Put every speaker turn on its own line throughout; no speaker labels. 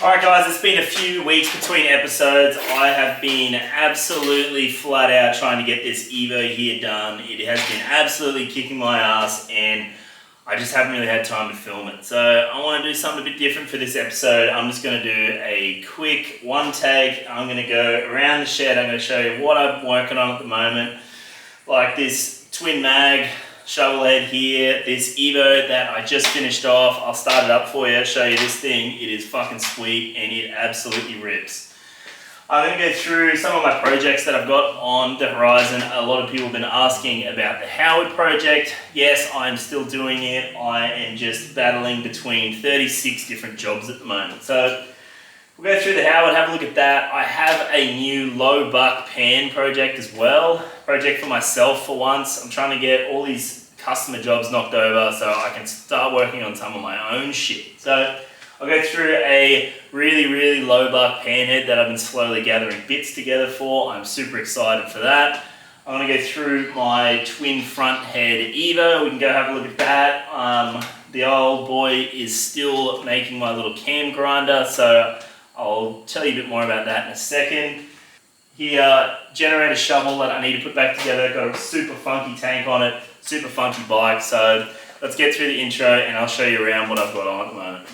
Alright guys, it's been a few weeks between episodes. I have been absolutely flat out trying to get this Evo here done. It has been absolutely kicking my ass and I just haven't really had time to film it. So I want to do something a bit different for this episode. I'm just going to do a quick one take. I'm going to go around the shed. I'm going to show you what I'm working on at the moment. Like this twin mag Shovelhead here, this Evo that I just finished off. I'll start it up for you, show you this thing. It is fucking sweet and it absolutely rips. I'm going to go through some of my projects that I've got on the horizon. A lot of people have been asking about the Howard project. Yes, I'm still doing it. I am just battling between 36 different jobs at the moment. So we'll go through the Howard, have a look at that. I have a new low buck pan project as well. Project for myself for once. I'm trying to get all these customer jobs knocked over so I can start working on some of my own shit. So I'll go through a really low buck panhead that I've been slowly gathering bits together for. I'm super excited for that. I'm going to go through my twin front head Evo. We can go have a look at that. The old boy is still making my little cam grinder, so I'll tell you a bit more about that in a second. Here, generator shovel that I need to put back together. Got a super funky tank on it, super funky bike. So let's get through the intro and I'll show you around what I've got on at the moment.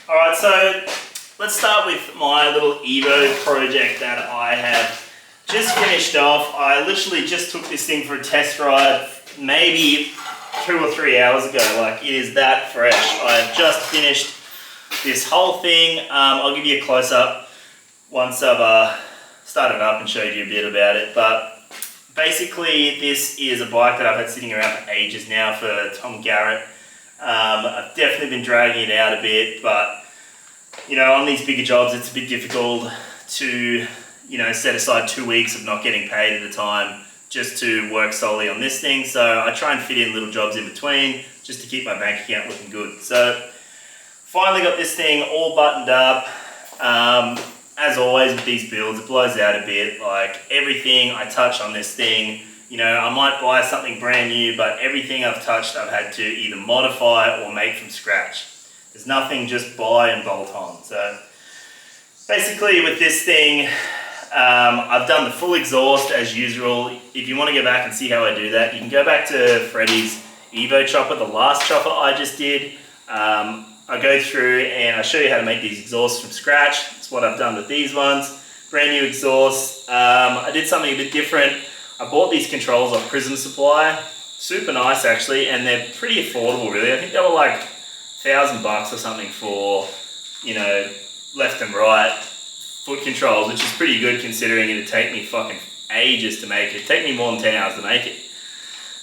Alright, so let's start with my little Evo project that I have just finished off. I literally just took this thing for a test ride maybe 2 or 3 hours ago. Like, it is that fresh. I've just finished this whole thing. I'll give you a close-up once I've started up and showed you a bit about it. But basically, this is a bike that I've had sitting around for ages now for Tom Garrett. I've definitely been dragging it out a bit, but you know, on these bigger jobs, it's a bit difficult to, you know, set aside 2 weeks of not getting paid at a time just to work solely on this thing. So I try and fit in little jobs in between just to keep my bank account looking good. So finally got this thing all buttoned up. As always with these builds, it blows out a bit. Like, everything I touch on this thing, you know, I might buy something brand new, but everything I've touched I've had to either modify or make from scratch. There's nothing just buy and bolt on. So basically with this thing, I've done the full exhaust as usual. If you want to go back and see how I do that, you can go back to Freddie's Evo chopper, the last chopper I just did. I go through and I show you how to make these exhausts from scratch. That's what I've done with these ones. Brand new exhausts. I did something a bit different. I bought these controls off Prism Supply. Super nice actually, and they're pretty affordable really. I think they were like $1,000 or something for, you know, left and right foot controls, which is pretty good considering it'd take me fucking ages to make it. It'd take me more than 10 hours to make it.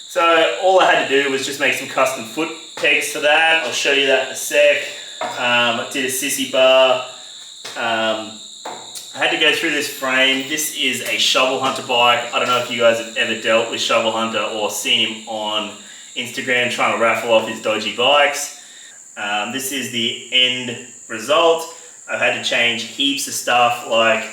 So all I had to do was just make some custom foot pegs for that. I'll show you that in a sec. I did a sissy bar. I had to go through this frame. This is a Shovel Hunter bike. I don't know if you guys have ever dealt with Shovel Hunter or seen him on Instagram trying to raffle off his dodgy bikes. This is the end result. I've had to change heaps of stuff. Like,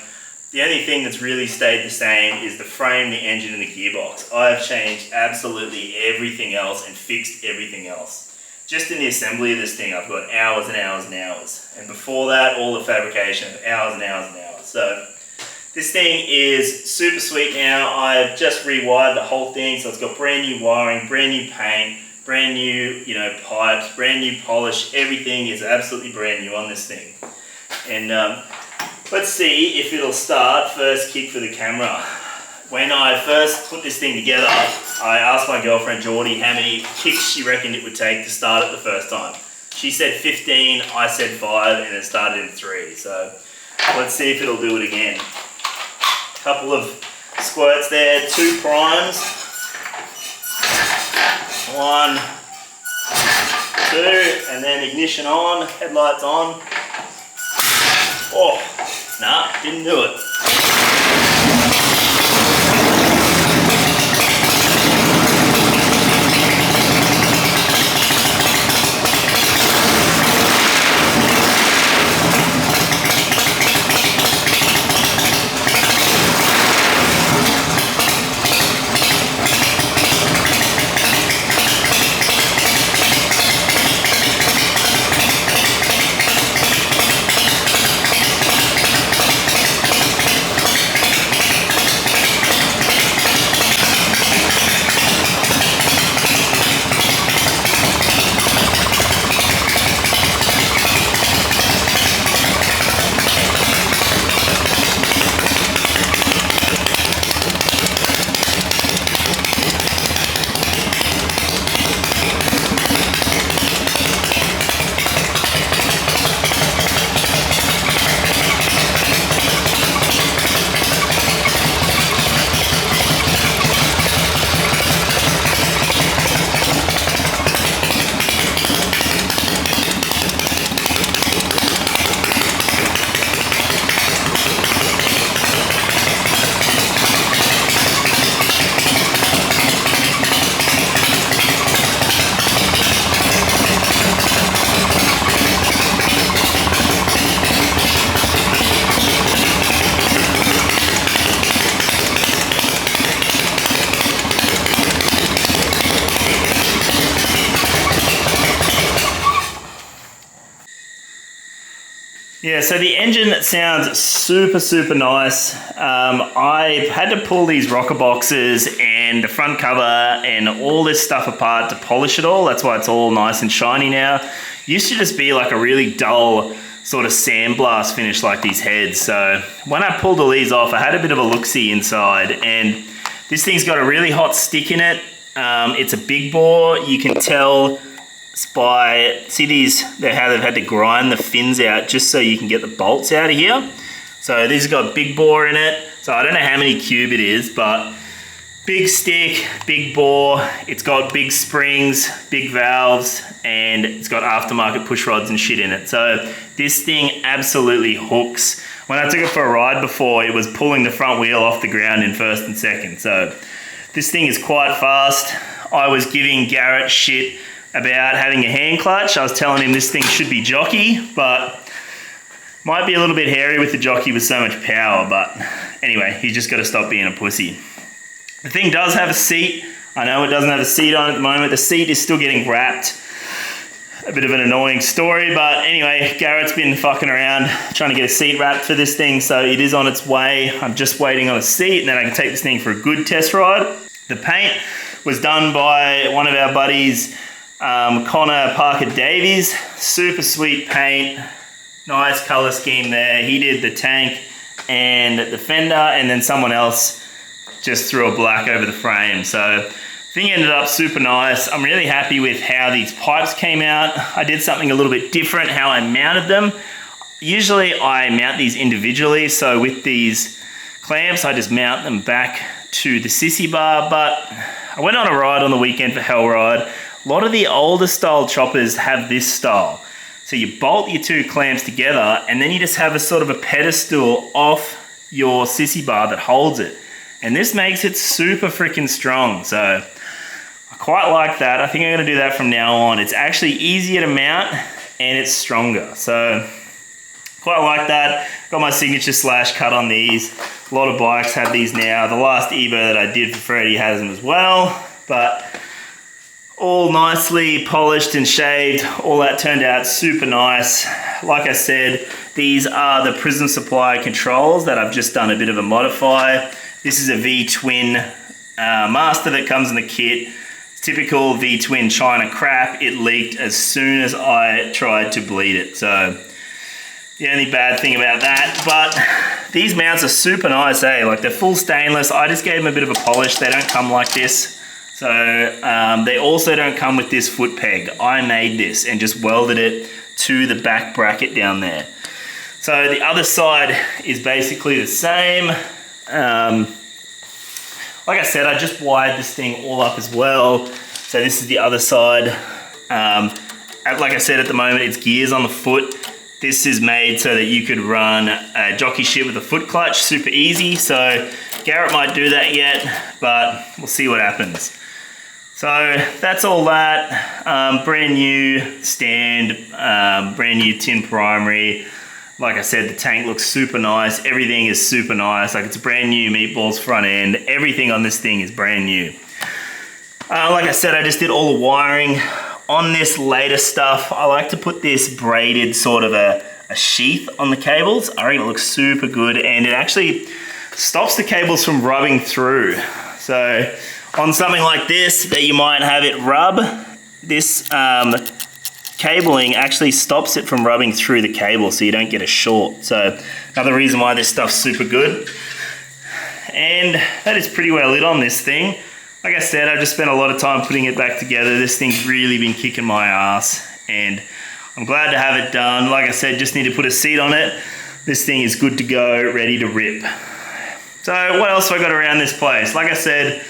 the only thing that's really stayed the same is the frame, the engine, and the gearbox. I've changed absolutely everything else and fixed everything else. Just in the assembly of this thing, I've got hours and hours and hours. And before that, all the fabrication, hours and hours and hours. So this thing is super sweet now. I've just rewired the whole thing, so it's got brand new wiring, brand new paint, brand new, you know, pipes, brand new polish. Everything is absolutely brand new on this thing. And let's see if it'll start. First kick for the camera. When I first put this thing together, I asked my girlfriend Geordie how many kicks she reckoned it would take to start it the first time. She said 15, I said 5, and it started in 3. So let's see if it'll do it again. Couple of squirts there, 2 primes. 1, 2, and then ignition on, headlights on. Oh, nah, didn't do it. Yeah, so the engine sounds super, super nice. I had to pull these rocker boxes and the front cover and all this stuff apart to polish it all. That's why it's all nice and shiny now. Used to just be like a really dull sort of sandblast finish like these heads. So when I pulled all these off, I had a bit of a look-see inside, and this thing's got a really hot stick in it. It's a big bore. You can tell by, see these, how they've had to grind the fins out just so you can get the bolts out of here. So this has got big bore in it. So I don't know how many cube it is, but big stick, big bore. It's got big springs, big valves, and it's got aftermarket push rods and shit in it. So this thing absolutely hooks. When I took it for a ride before, it was pulling the front wheel off the ground in first and second. So this thing is quite fast. I was giving Garrett shit about having a hand clutch. I was telling him this thing should be jockey, but might be a little bit hairy with the jockey with so much power. But anyway, he's just got to stop being a pussy. The thing does have a seat. I know it doesn't have a seat on at the moment. The seat is still getting wrapped. A bit of an annoying story, but anyway, Garrett's been fucking around trying to get a seat wrapped for this thing, so it is on its way. I'm just waiting on a seat, and then I can take this thing for a good test ride. The paint was done by one of our buddies, Connor Parker Davies. Super sweet paint, nice color scheme there. He did the tank and the fender, and then someone else just threw a black over the frame. So thing ended up super nice. I'm really happy with how these pipes came out. I did something a little bit different how I mounted them. Usually I mount these individually, so with these clamps I just mount them back to the sissy bar, but I went on a ride on the weekend for Hell Ride. A lot of the older style choppers have this style. So you bolt your two clamps together and then you just have a sort of a pedestal off your sissy bar that holds it. And this makes it super freaking strong. So I quite like that. I think I'm gonna do that from now on. It's actually easier to mount and it's stronger. So quite like that. Got my signature slash cut on these. A lot of bikes have these now. The last Evo that I did for Freddie has them as well, but all nicely polished and shaved. All that turned out super nice. Like I said, these are the Prism Supply controls that I've just done a bit of a modify. This is a V-twin master that comes in the kit. Typical V-twin China crap. It leaked as soon as I tried to bleed it. So the only bad thing about that, but these mounts are super nice, eh? Like they're full stainless. I just gave them a bit of a polish. They don't come like this. So they also don't come with this foot peg. I made this and just welded it to the back bracket down there. So the other side is basically the same. Like I said, I just wired this thing all up as well. So this is the other side. Like I said, at the moment, it's gears on the foot. This is made so that you could run a jockey shit with a foot clutch, super easy. So Garrett might do that yet, but we'll see what happens. So that's all that. Brand new stand, brand new tin primary. Like I said, the tank looks super nice. Everything is super nice. Like it's a brand new Meatballs front end. Everything on this thing is brand new. Like I said, I just did all the wiring on this later stuff. I like to put this braided sort of a sheath on the cables. I reckon it looks super good and it actually stops the cables from rubbing through. So on something like this that you might have it rub, this cabling actually stops it from rubbing through the cable so you don't get a short. So another reason why this stuff's super good. And that is pretty well lit on this thing. Like I said, I've just spent a lot of time putting it back together. This thing's really been kicking my ass and I'm glad to have it done. Like I said, just need to put a seat on it. This thing is good to go, ready to rip. So what else have I got around this place? Like I said,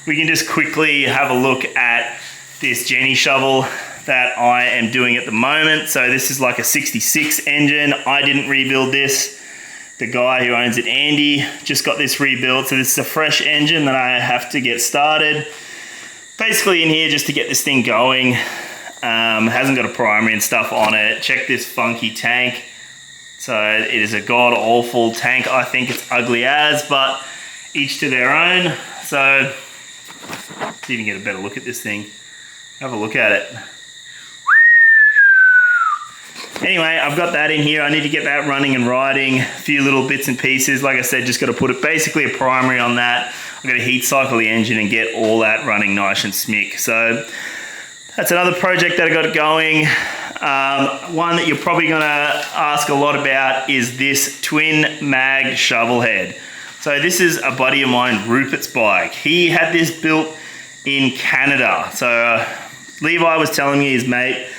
we can just quickly have a look at this Jenny shovel that I am doing at the moment. So this is like a 66 engine. I didn't rebuild this. The guy who owns it, Andy, just got this rebuilt. So this is a fresh engine that I have to get started. Basically in here just to get this thing going. Hasn't got a primary and stuff on it. Check this funky tank. So it is a god awful tank. I think it's ugly as, but each to their own. So let's even get a better look at this thing. Have a look at it. anyway, I've got that in here. I need to get that running and riding. A few little bits and pieces. Like I said, just got to put it basically a primary on that. I've got to heat cycle the engine and get all that running nice and smick. So that's another project that I got going. One that you're probably going to ask a lot about is this twin mag Shovelhead. So this is a buddy of mine, Rupert's bike. He had this built in Canada. So Levi was telling me his mate,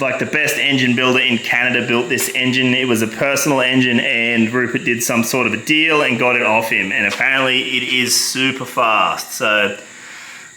like the best engine builder in Canada, built this engine. It was a personal engine and Rupert did some sort of a deal and got it off him. And apparently it is super fast. So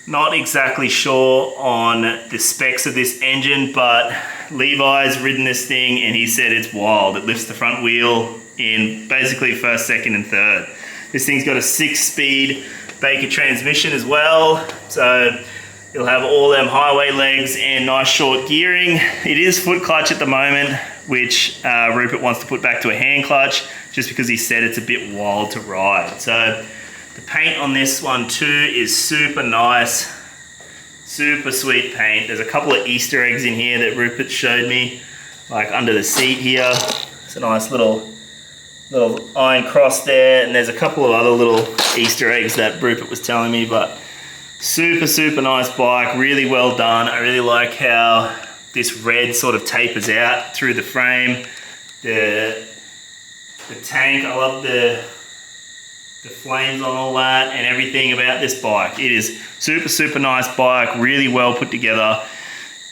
not exactly sure on the specs of this engine, but Levi's ridden this thing and he said it's wild. It lifts the front wheel in basically first, second and third. This thing's got a 6-speed Baker transmission as well. So you'll have all them highway legs and nice short gearing. It is foot clutch at the moment, which Rupert wants to put back to a hand clutch just because he said it's a bit wild to ride. So the paint on this one too is super nice, super sweet paint. There's a couple of Easter eggs in here that Rupert showed me, like under the seat here. It's a nice little iron cross there, and there's a couple of other little Easter eggs that Rupert was telling me, but super nice bike, really well done. I really like how this red sort of tapers out through the frame. The tank, I love the flames on all that and everything about this bike. It is super nice bike, really well put together,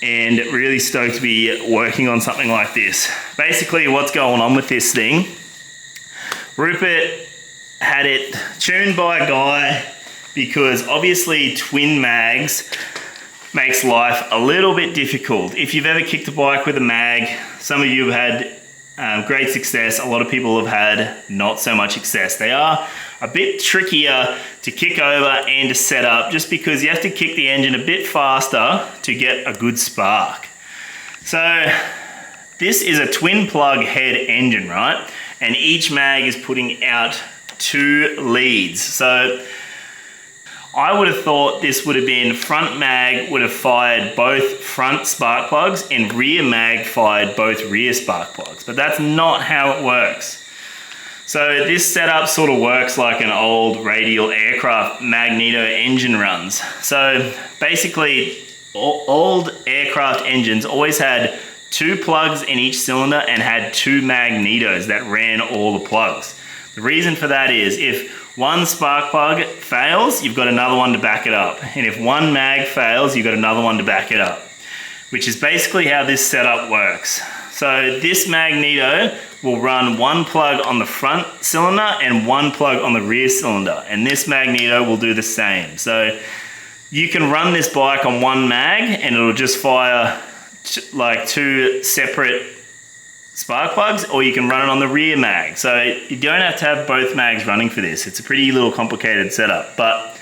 and really stoked to be working on something like this. Basically what's going on with this thing, Rupert had it tuned by a guy because obviously twin mags makes life a little bit difficult. If you've ever kicked a bike with a mag, some of you have had great success. A lot of people have had not so much success. They are a bit trickier to kick over and to set up just because you have to kick the engine a bit faster to get a good spark. So this is a twin plug head engine, right? And each mag is putting out 2 leads. So I would have thought this would have been front mag would have fired both front spark plugs and rear mag fired both rear spark plugs, but that's not how it works. So this setup sort of works like an old radial aircraft Magneto engine runs. So basically old aircraft engines always had 2 plugs in each cylinder and had 2 magnetos that ran all the plugs. The reason for that is if one spark plug fails, you've got another one to back it up. And if one mag fails, you've got another one to back it up, which is basically how this setup works. So this magneto will run 1 plug on the front cylinder and 1 plug on the rear cylinder. And this magneto will do the same. So you can run this bike on 1 mag and it'll just fire like 2 separate spark plugs, or you can run it on the rear mag. So you don't have to have both mags running for this. It's a pretty little complicated setup, but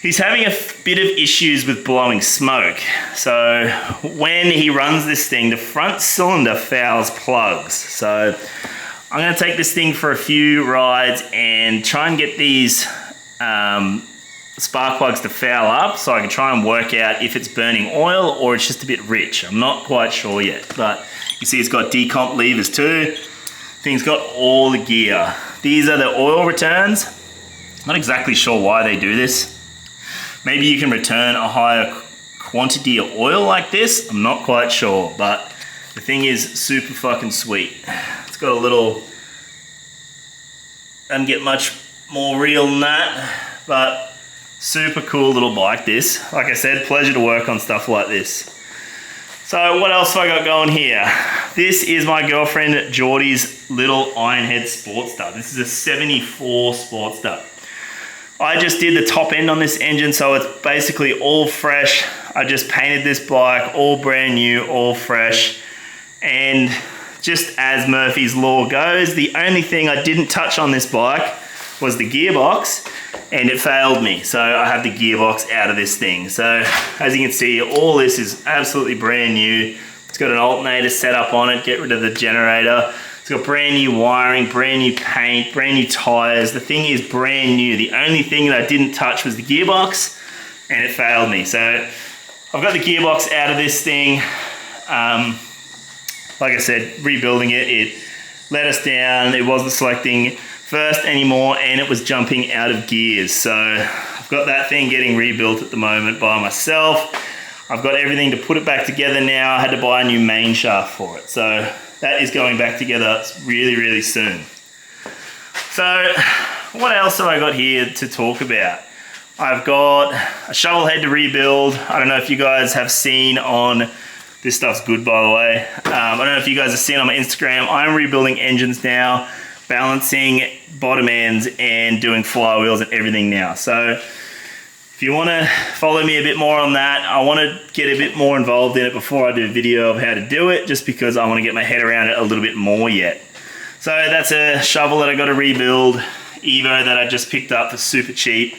he's having a bit of issues with blowing smoke. So when he runs this thing, the front cylinder fouls plugs. So I'm going to take this thing for a few rides and try and get these spark plugs to foul up so I can try and work out if it's burning oil or it's just a bit rich. I'm not quite sure yet, but you see it's got decomp levers too. Thing's got all the gear. These are the oil returns. Not exactly sure why they do this. Maybe you can return a higher quantity of oil like this. I'm not quite sure, but the thing is super fucking sweet. It's got a little, doesn't get much more real than that, but super cool little bike this. Like I said, pleasure to work on stuff like this. So what else have I got going here? This is my girlfriend Geordie's little Ironhead Sportster. This is a 74 Sportster. I just did the top end on this engine, so it's basically all fresh. I just painted this bike, all brand new, all fresh. And just as Murphy's Law goes, the only thing I didn't touch on this bike was the gearbox, and it failed me. So I have the gearbox out of this thing. So as you can see, all this is absolutely brand new. It's got an alternator set up on it, get rid of the generator. It's got brand new wiring, brand new paint, brand new tires. The thing is brand new. The only thing that I didn't touch was the gearbox, and it failed me. So I've got the gearbox out of this thing. like I said, rebuilding it, it let us down. It wasn't selecting first anymore, and it was jumping out of gears. So I've got that thing getting rebuilt at the moment by myself. I've got everything to put it back together now. I had to buy a new main shaft for it. So that is going back together really, really soon. So what else have I got here to talk about? I've got a Shovelhead to rebuild. I don't know if you guys have seen on, this stuff's good by the way. I don't know if you guys have seen on my Instagram, I'm rebuilding engines now, balancing bottom ends and doing flywheels and everything now. So if you want to follow me a bit more on that, I want to get a bit more involved in it before I do a video of how to do it, just because I want to get my head around it a little bit more yet. So that's a shovel that I got to rebuild, Evo, that I just picked up for super cheap.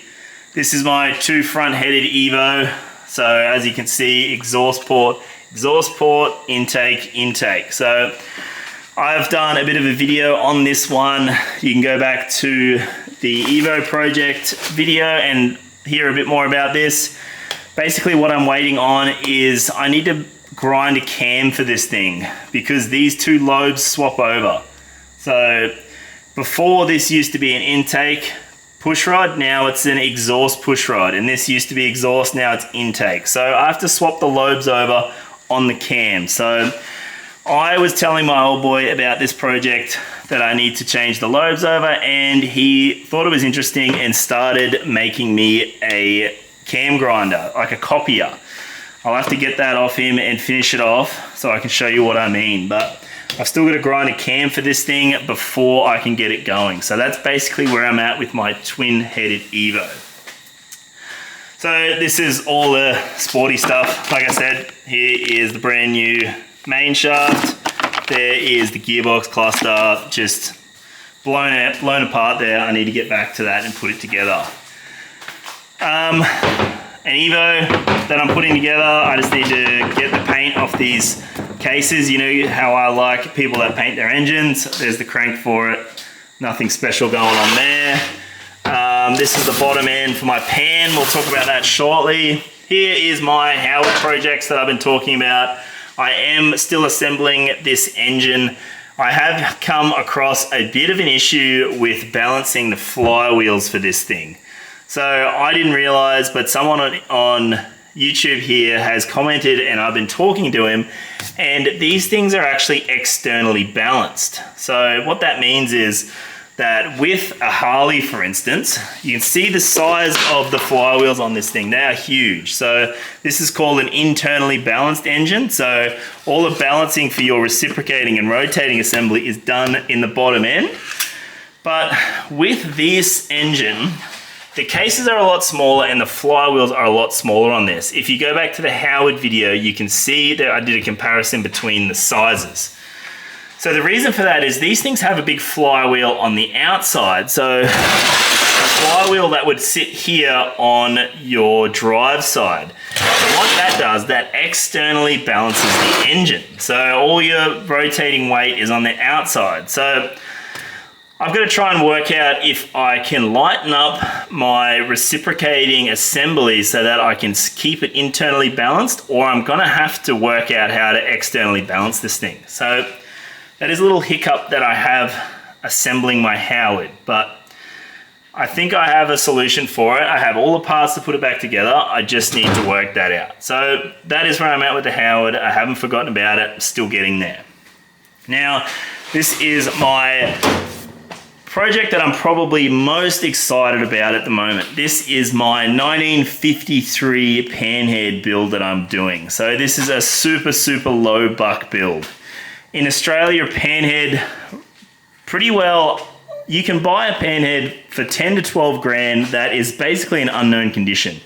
This is my 2 front-headed Evo. So as you can see, exhaust port, intake. So I've done a bit of a video on this one. You can go back to the Evo project video and hear a bit more about this. Basically what I'm waiting on is I need to grind a cam for this thing because these 2 lobes swap over. So before this used to be an intake push rod, now it's an exhaust push rod, and this used to be exhaust, now it's intake. So I have to swap the lobes over on the cam. So I was telling my old boy about this project that I need to change the lobes over, and he thought it was interesting and started making me a cam grinder, like a copier. I'll have to get that off him and finish it off so I can show you what I mean. But I've still got to grind a cam for this thing before I can get it going. So that's basically where I'm at with my twin-headed Evo. So this is all the sporty stuff. Like I said, here is the brand new main shaft. There is the gearbox cluster, just blown apart there. I need to get back to that and put it together. An Evo that I'm putting together, I just need to get the paint off these cases. You know how I like people that paint their engines. There's the crank for it. Nothing special going on there. This is the bottom end for my pan. We'll talk about that shortly. Here is my Howard projects that I've been talking about. I am still assembling this engine. I have come across a bit of an issue with balancing the flywheels for this thing. So I didn't realize, but someone on YouTube here has commented, and I've been talking to him, and these things are actually externally balanced. So what that means is that with a Harley, for instance, you can see the size of the flywheels on this thing. They are huge. So this is called an internally balanced engine. So all the balancing for your reciprocating and rotating assembly is done in the bottom end. But with this engine, the cases are a lot smaller and the flywheels are a lot smaller on this. If you go back to the Howard video, you can see that I did a comparison between the sizes. So the reason for that is these things have a big flywheel on the outside. So a flywheel that would sit here on your drive side. And what that does, that externally balances the engine. So all your rotating weight is on the outside. So I've got to try and work out if I can lighten up my reciprocating assembly so that I can keep it internally balanced, or I'm going to have to work out how to externally balance this thing. So that is a little hiccup that I have assembling my Howard, but I think I have a solution for it. I have all the parts to put it back together. I just need to work that out. So that is where I'm at with the Howard. I haven't forgotten about it. I'm still getting there. Now, this is my project that I'm probably most excited about at the moment. This is my 1953 Panhead build that I'm doing. So this is a super, super low buck build. In Australia, Panhead, pretty well, you can buy a Panhead for 10 to 12 grand that is basically an unknown condition.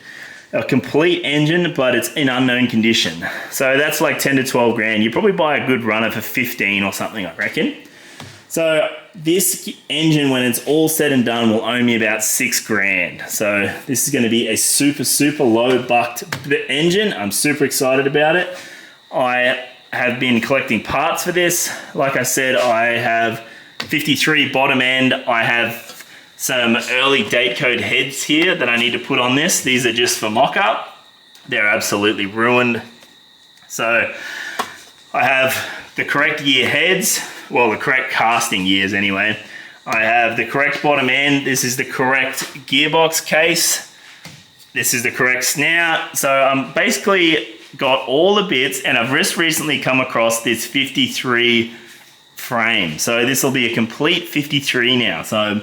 A complete engine, but it's in unknown condition. So that's like 10 to 12 grand. You probably buy a good runner for 15 or something, I reckon. So this engine, when it's all said and done, will owe me about 6 grand. So this is going to be a super, super low bucked engine. I'm super excited about it. I have been collecting parts for this. Like I said, I have 53 bottom end. I have some early date code heads here that I need to put on this. These are just for mock-up. They're absolutely ruined. So I have the correct gear heads, well, the correct casting gears anyway. I have the correct bottom end. This is the correct gearbox case. This is the correct snout. So I'm basically got all the bits, and I've just recently come across this 53 frame. So this will be a complete 53 now. So I'm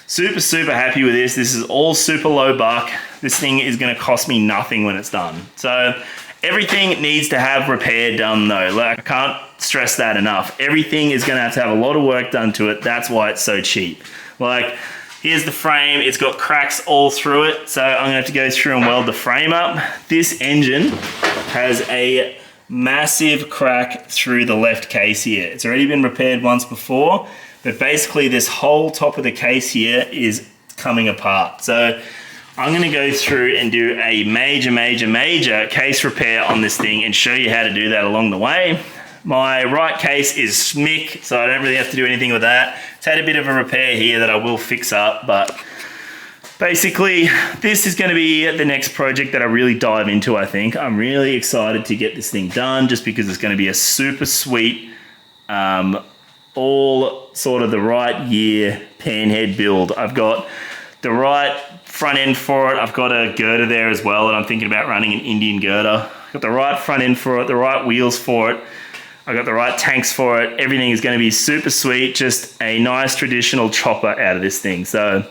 super happy with this. This is all super low buck. This thing is gonna cost me nothing when it's done. So everything needs to have repair done though. Like, I can't stress that enough. Everything is gonna have a lot of work done to it. That's why it's so cheap. Like, here's the frame. It's got cracks all through it. So I'm gonna have to go through and weld the frame up. This engine has a massive crack through the left case here. It's already been repaired once before, but basically this whole top of the case here is coming apart. So I'm gonna go through and do a major case repair on this thing and show you how to do that along the way. My right case is smick, so I don't really have to do anything with that. It's had a bit of a repair here that I will fix up, but basically this is gonna be the next project that I really dive into, I think. I'm really excited to get this thing done just because it's gonna be a super sweet, all sort of the right year Panhead build. I've got the right front end for it. I've got a girder there as well, and I'm thinking about running an Indian girder. I've got the right front end for it, the right wheels for it. I got the right tanks for it. Everything is going to be super sweet. Just a nice traditional chopper out of this thing. So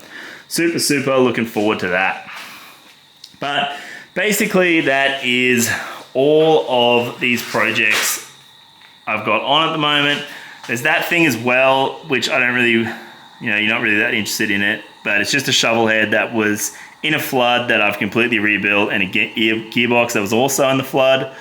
super looking forward to that. But basically that is all of these projects I've got on at the moment. There's that thing as well, which I don't really, you know, you're not really that interested in it, but it's just a Shovelhead that was in a flood that I've completely rebuilt, and a gearbox that was also in the flood.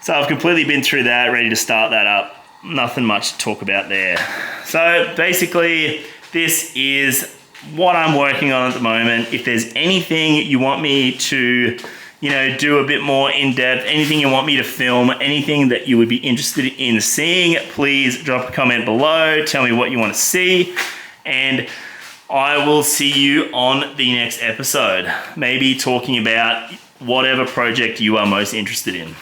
So I've completely been through that, ready to start that up. Nothing much to talk about there. So basically, this is what I'm working on at the moment. If there's anything you want me to, you know, do a bit more in depth, anything you want me to film, anything that you would be interested in seeing, please drop a comment below. Tell me what you want to see, and I will see you on the next episode. Maybe talking about whatever project you are most interested in.